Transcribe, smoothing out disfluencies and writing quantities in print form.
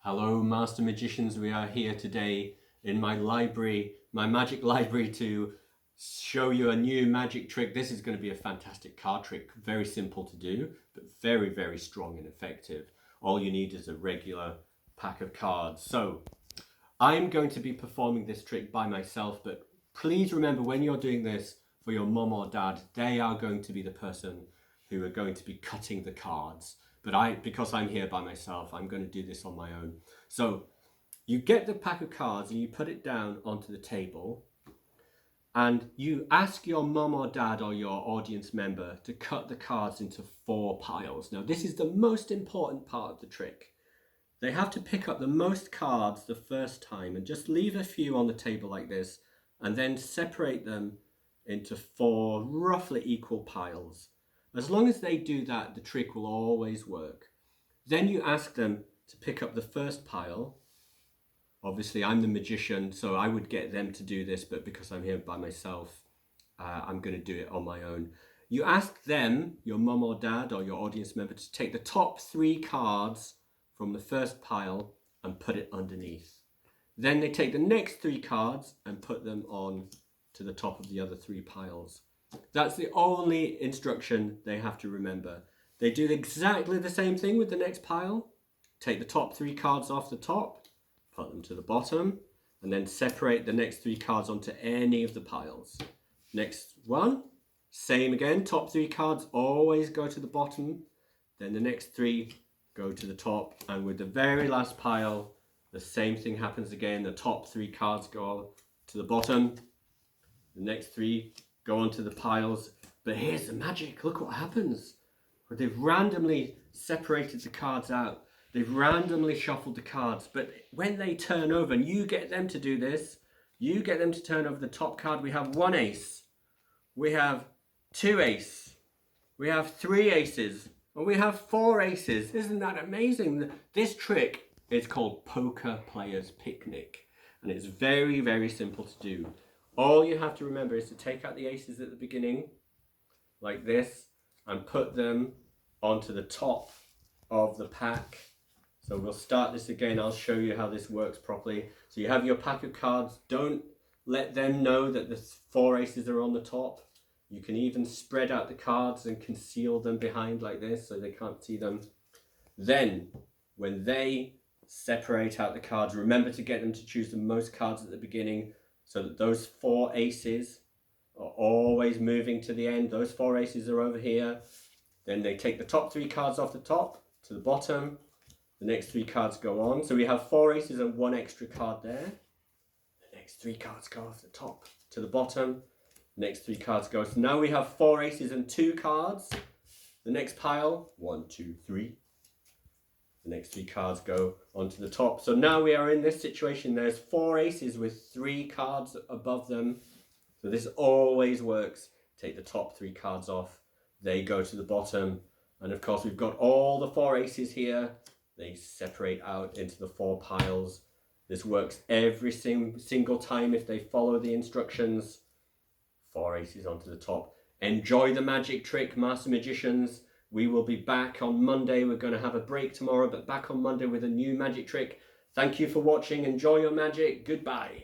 Hello, Master Magicians. We are here today in my library, my magic library, to show you a new magic trick. This is going to be a fantastic card trick. Very simple to do, but very, very strong and effective. All you need is a regular pack of cards. So I'm going to be performing this trick by myself, but please remember when you're doing this for your mom or dad, they are going to be the person who are going to be cutting the cards. But because I'm here by myself, I'm going to do this on my own. So you get the pack of cards and you put it down onto the table and you ask your mum or dad or your audience member to cut the cards into 4 piles. Now this is the most important part of the trick. They have to pick up the most cards the first time and just leave a few on the table like this and then separate them into 4 roughly equal piles. As long as they do that, the trick will always work. Then you ask them to pick up the first pile. Obviously, I'm the magician, so I would get them to do this, but because I'm here by myself, I'm going to do it on my own. You ask them, your mum or dad or your audience member, to take the top 3 cards from the first pile and put it underneath. Then they take the next 3 cards and put them on to the top of the other 3 piles. That's the only instruction they have to remember. They do exactly the same thing with the next pile. Take the top 3 cards off the top, put them to the bottom, and then separate the next 3 cards onto any of the piles. Next one, same again. Top 3 cards always go to the bottom. Then the next 3 go to the top. And with the very last pile, the same thing happens again. The top 3 cards go to the bottom. The next 3 go onto the piles. But here's the magic. Look what happens. They've randomly separated the cards out. They've randomly shuffled the cards. But when they turn over, and you get them to do this, you get them to turn over the top card. We have 1 ace. We have 2 ace. We have 3 aces. And we have 4 aces. Isn't that amazing? This trick is called Poker Player's Picnic. And it's very, very simple to do. All you have to remember is to take out the aces at the beginning, like this, and put them onto the top of the pack. So we'll start this again. I'll show you how this works properly. So you have your pack of cards. Don't let them know that the 4 aces are on the top. You can even spread out the cards and conceal them behind like this so they can't see them. Then, when they separate out the cards, remember to get them to choose the most cards at the beginning, so that those 4 aces are always moving to the end. Those 4 aces are over here. Then they take the top 3 cards off the top to the bottom. The next 3 cards go on. So we have 4 aces and 1 extra card there. The next 3 cards go off the top to the bottom. The next 3 cards go. So now we have 4 aces and 2 cards. The next pile, 1, 2, 3. The next 3 cards go onto the top. So now we are in this situation. There's 4 aces with 3 cards above them. So this always works. Take the top 3 cards off. They go to the bottom. And of course, we've got all the 4 aces here. They separate out into the 4 piles. This works every single time if they follow the instructions. 4 aces onto the top. Enjoy the magic trick, Master Magicians. We will be back on Monday. We're going to have a break tomorrow, but back on Monday with a new magic trick. Thank you for watching. Enjoy your magic. Goodbye.